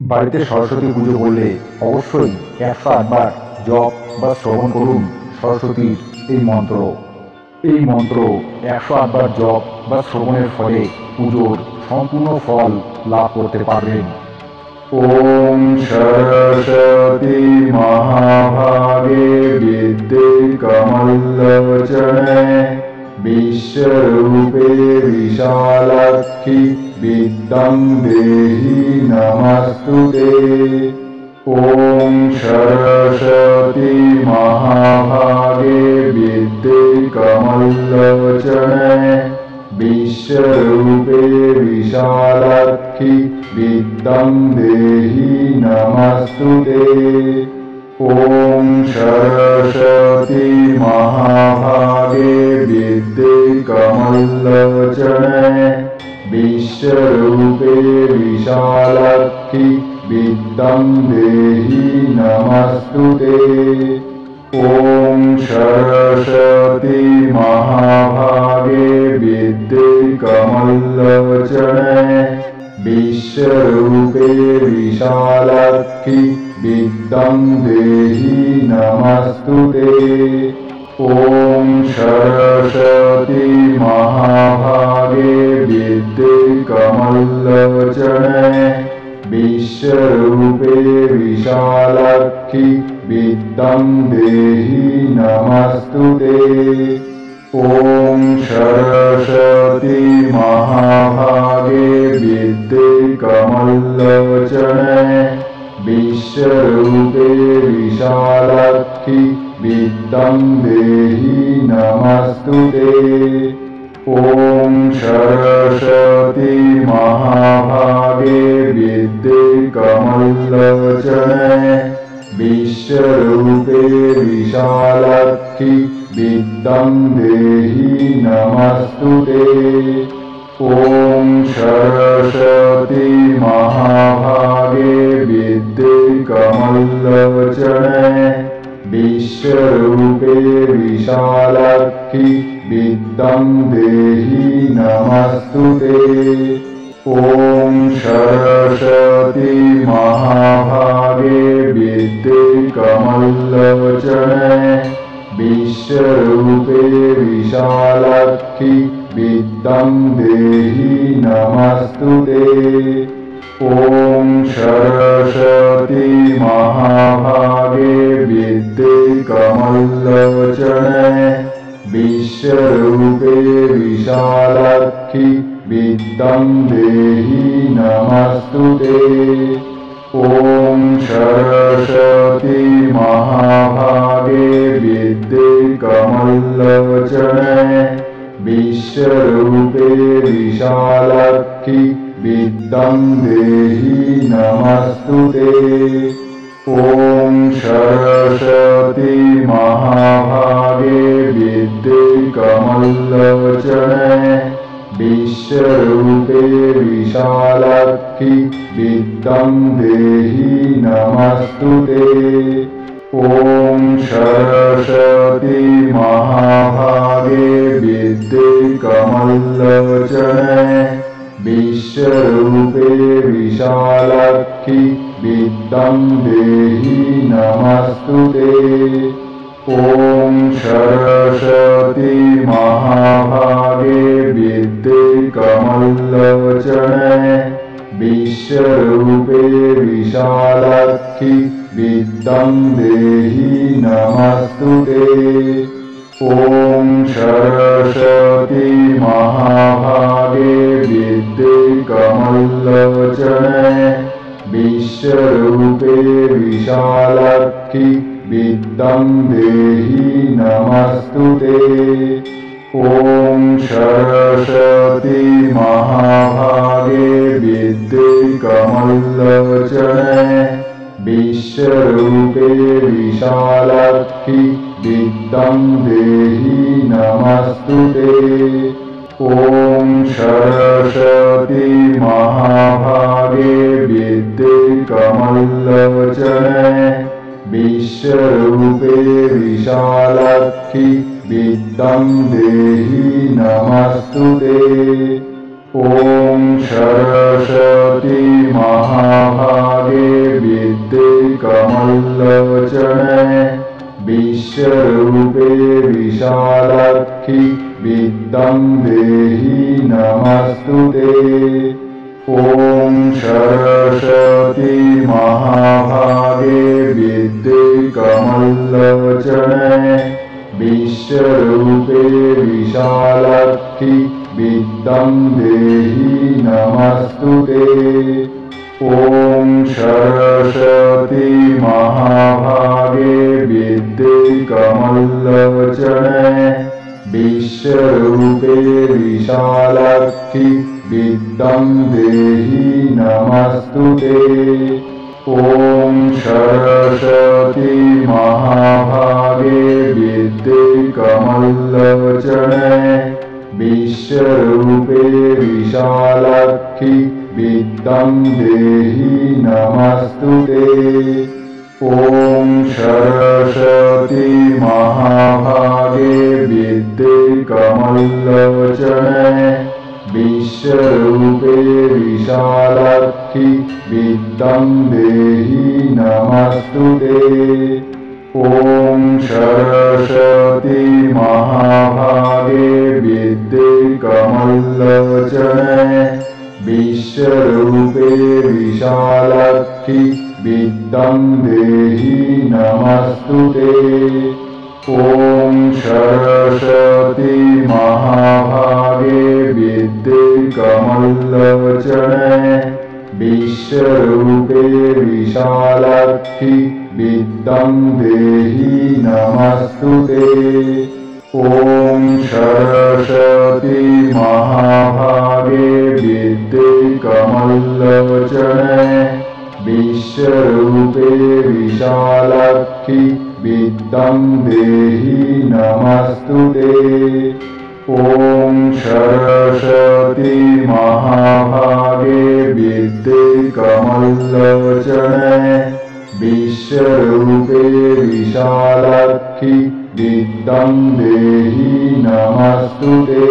বাড়িতে সরস্বতী পুজো করলে অবশ্যই 108 বার জপ বা শ্রবণ করুন সরস্বতীর এই মন্ত্র। এই মন্ত্র 108 বার জপ বা শ্রবণের ফলে পুজোর সম্পূর্ণ ফল লাভ করতে পারবেন। ওম সরস্বতী মহাভাগে বিদ্যে কমললোচনে বিশ্বরূপে বিশালাক্ষী বিদ্যাং দেহি নমস্তুতে। ওম সরস্বতী মহাভাগে বিদ্যে কমললোচনে বিশ্বরূপে বিশালাক্ষী বিদ্যাং দেহি নমস্তুতে। ওম সরস্বতী মহাভাগে বিদ্যে কমললোচনে বিশ্বরূপে বিশালাক্ষী বিদ্যাং দেহি নমস্তুতে। ওম সরস্বতী মহাভাগে বিদ্যে কমললোচনে বিশ্বরূপে বিশালাক্ষী বিদ্যাং দেহি নমস্তুতে। ওম সরস্বতী মহাভাগে বিদ্যে কমললোচনে বিশ্বরূপে বিশালাক্ষী বিদ্যাং দেহি নমস্তুতে। ওম সরস্বতী মহাভাগে বিদ্যে কমললোচনে বিশ্বরূপে বিশালাক্ষী বিদ্যাং দেহি নমস্তুতে। ওম সরস্বতী মহাভাগে বিদ্যে কমললোচনে বিশ্বরূপে বিশালাক্ষী বিদ্যাং দেহি নমস্তুতে। ওম সরস্বতী মহাভাগে বিদ্যে কমললোচনে বিশ্বরূপে বিশালাক্ষী বিদ্যাং দেহি নমস্তুতে। ওম সরস্বতী মহাভাগে বিদ্যে কমললোচনে বিশ্বরূপে বিশালাক্ষী বিদ্যাং দেহি নমস্তুতে। ওম সরস্বতী মহাভাগে বিদ্যে কমললোচনে বিশ্বরূপে বিশালাক্ষী বিদ্যাং দেহি নমস্তুতে। ওম সরস্বতী মহাভাগে বিদ্যে কমললোচনে বিশ্বরূপে বিশালাক্ষী বিদ্যাং দেহি নমস্তুতে। ওম সরস্বতী মহাভাগে বিদ্যে কমললোচনে বিশ্বরূপে বিশালাক্ষী বিদ্যাং দেহি নমস্তুতে। ওম সরস্বতী মহাভাগে বিদ্যে কমললোচনে বিশ্বরূপে বিশালাক্ষী বিদ্যাং দেহি নমস্তুতে। ওম সরস্বতী মহাভাগে বিদ্যে কমললোচনে বিশ্বরূপে বিশালাক্ষী বিদ্যাং দেহি নমস্তুতে। ওম সরস্বতী মহাভাগে বিদ্যে কমললোচনে বিশ্বরূপে বিশালাক্ষী বিদ্যাং দেহি নমস্তুতে। ওম সরস্বতী মহাভাগে বিদ্যে কমললোচনে বিশ্বরূপে বিশালাক্ষী বিদ্যাং দেহি নমস্তুতে। ওম সরস্বতী মহাভাগে বিদ্যে কমললোচনে বিশ্বরূপে বিশালাক্ষী বিদ্যাং দেহি নমস্তুতে। ওম সরস্বতী মহাভাগে सरस्वती महाभागे विद्ये कमललोचने विश्वरूपे विशालाक्षि विद्यां देहि नमस्तुते। ॐ सरस्वती महाभागे विद्ये कमललोचने विश्वरूपे विशालाक्षि विद्यां देहि नमस्तुते। ॐ सरस्वती महाभागे विद्ये कमललोचने विश्वरूपे विशालाक्षि विद्यां देहि नमस्तुते। ॐ सरस्वती महाभागे विद्ये कमललोचने विश्वरूपे विशालाक्षि विद्यां देहि नमस्तुते। ॐ सरस्वती महाभागे विद्ये कमललोचने विश्वरूपे विशालाक्षि विद्यां देहि नमस्तुते। ॐ सरस्वती महाभागे विद्ये कमललोचने विश्वरूपे विशालाक्षि विद्यां देहि नमस्तुते। ॐ सरस्वती महाभागे विद्ये कमललोचने विश्वरूपे विशालाक्षि विद्यां देहि नमस्तुते। ॐ सरस्वती महाभागे विद्ये कमललोचने विश्वरूपे विशालाक्षि विद्यां देहि नमस्तुते।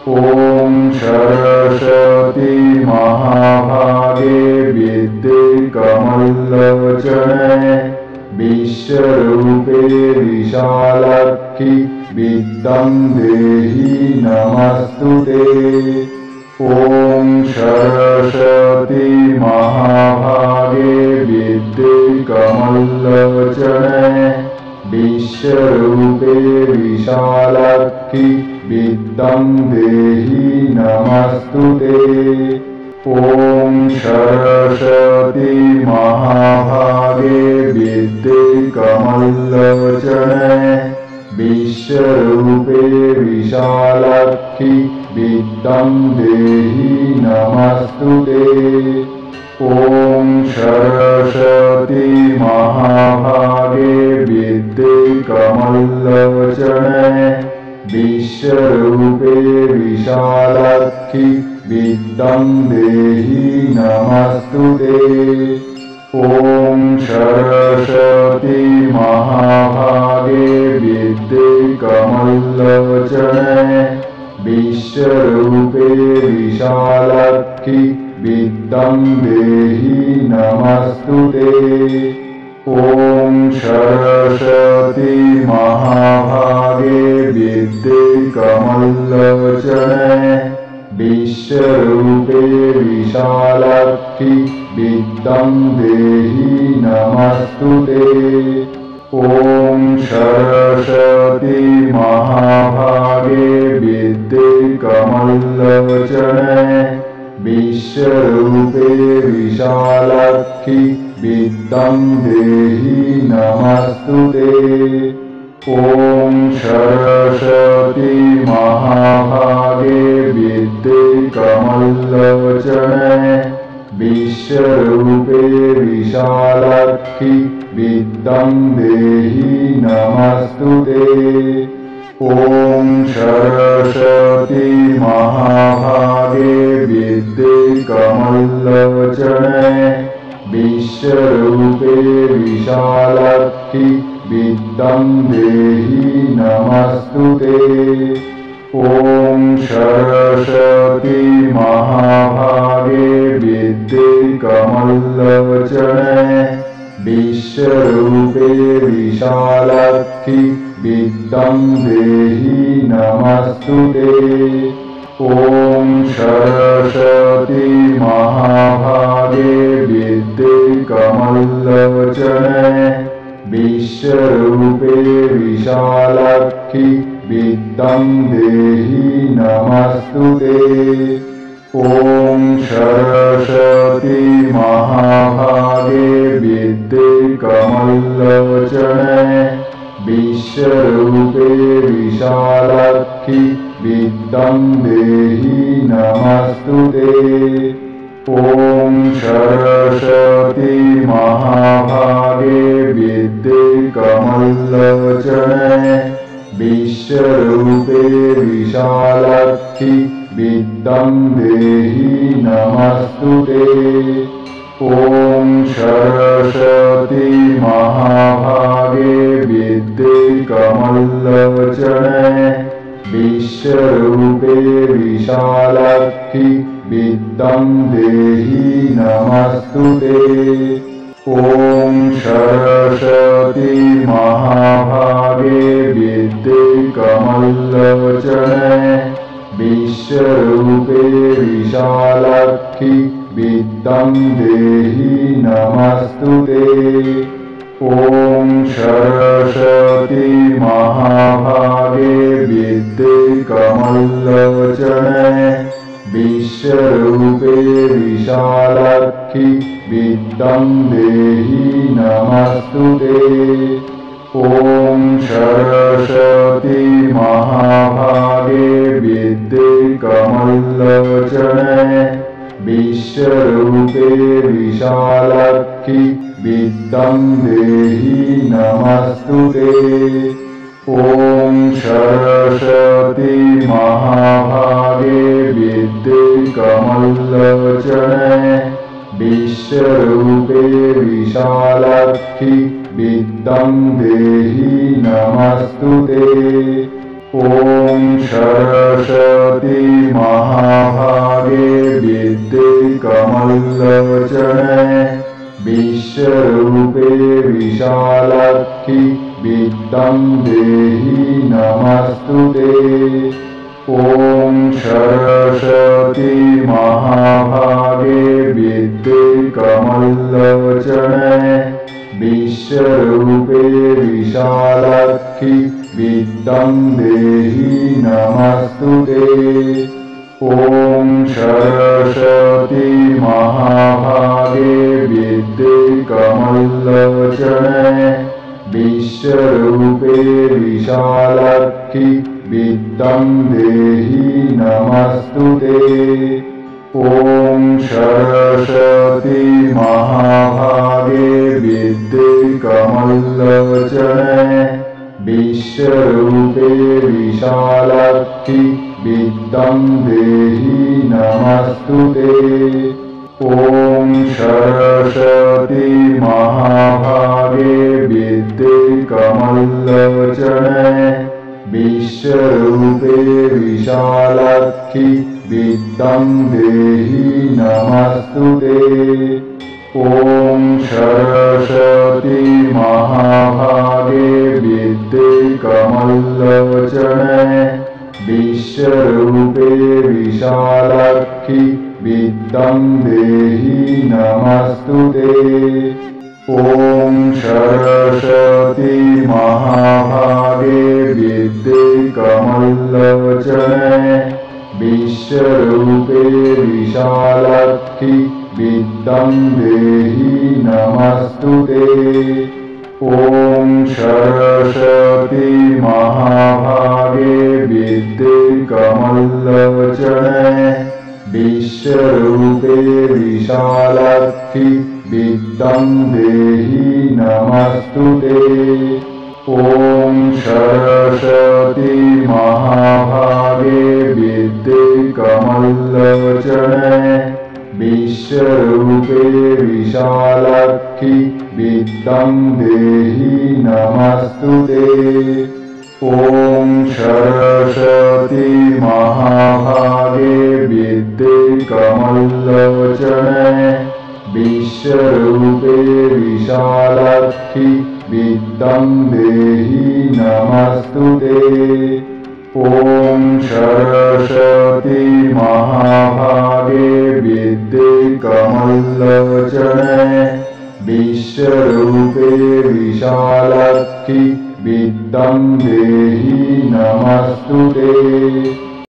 ॐ सरस्वती महाभागे विद्ये कमललोचने विश्वरूपे विशालाक्षि विद्यां देहि नमस्तुते। ॐ सरस्वती महाभागे विद्ये कमललोचने विश्वरूपे विशालाक्षि विद्यां देहि नमस्तुते। ॐ सरस्वती महाभागे विद्ये कमललोचने विश्वरूपे विशालाक्षि विद्यां देहि नमस्तुते। ॐ सरस्वती महाभागे विद्ये कमललोचने विश्वरूपे विशालाक्षि विद्यां देहि नमस्तुते। ॐ सरस्वती महाभागे विद्ये कमललोचने विश्वरूपे विशालाक्षि विद्यां देहि नमस्तुते। ॐ सरस्वती महाभागे विद्ये कमललोचने विश्वरूपे विशालाक्षि विद्यां देहि नमस्तुते। ॐ सरस्वती महाभागे विद्ये कमललोचने विश्वरूपे विशालाक्षि विद्यां देहि नमस्तुते। ॐ सरस्वती महाभागे विद्ये कमललोचने विश्वरूपे विशालाक्षि विद्यां देहि नमस्तुते। ॐ सरस्वती महाभागे विद्ये कमललोचने विश्वरूपे विशालाक्षि विद्यां देहि नमस्तुते। ॐ सरस्वती महाभागे विद्ये कमललोचने विश्वरूपे विशालाक्षि विद्यां देहि नमस्तुते। ॐ सरस्वती महाभागे विश्वरूपे विशालाक्षि विद्यां देहि नमस्तुते। ॐ सरस्वती महाभागे विद्ये कमललोचने विश्वरूपे विशालाक्षि विद्यां देहि नमस्तुते। ॐ सरस्वती महाभागे विद्ये कमललोचने विश्वरूपे विशालाक्षि विद्यां देहि नमस्तुते। ॐ सरस्वती महाभागे विद्ये कमललोचने विश्वरूपे विशालाक्षि विद्यां देहि नमस्तुते। ॐ सरस्वती महाभागे विद्ये कमललोचने विश्वरूपे विशालाक्षि विद्यां देहि नमस्तुते। ॐ सरस्वती महाभागे विद्ये कमललोचने विश्वरूपे विशालाक्षि विद्यां देहि नमस्तुते। ॐ सरस्वती महाभागे विद्ये कमललोचने विश्वरूपे विशालाक्षि विद्यां देहि नमस्तुते। ॐ सरस्वती महाभागे विद्ये कमललोचने विश्वरूपे विशालाक्षि विद्यां देहि नमस्तुते। ॐ सरस्वती महाभागे विद्ये कमललोचने विश्वरूपे विशालाक्षि विद्यां देहि नमस्तुते। ॐ सरस्वती महाभागे विद्ये कमललोचने विश्वरूपे विशालाक्षि विद्यां देहि नमस्तुते। ॐ सरस्वती महाभागे विद्ये कमललोचने विश्वरूपे विशालाक्षि विद्यां देहि नमस्तुते। ॐ सरस्वती महाभागे विद्ये कमललोचने विश्वरूपे विशालाक्षि विद्यां देहि नमस्तुते। ॐ सरस्वती महाभागे विद्ये कमललोचने विश्वरूपे विशालाक्षि विद्यां देहि नमस्तुते। ॐ सरस्वती महाभागे विद्ये कमललोचने विश्वरूपे विशालाक्षि विद्यां देहि नमस्तुते। ॐ सरस्वती महाभागे विद्ये कमललोचने विश्वरूपे विशालाक्षि विद्यां देहि नमस्तुते। ॐ सरस्वती महाभागे विद्ये कमललोचने विश्वरूपे विशालाक्षि विद्यां देहि नमस्तुते। ॐ सरस्वती महाभागे विद्ये कमललोचने विश्वरूपे विशालाक्षि विद्यां देहि नमस्तुते। ॐ सरस्वती महाभागे विद्ये कमललोचने विश्वरूपे विशालाक्षि विद्यां देहि नमस्तुते। ॐ सरस्वती महाभागे विद्ये कमललोचने विश्वरूपे विशालक्षि विद्यं देहि नमस्तुते।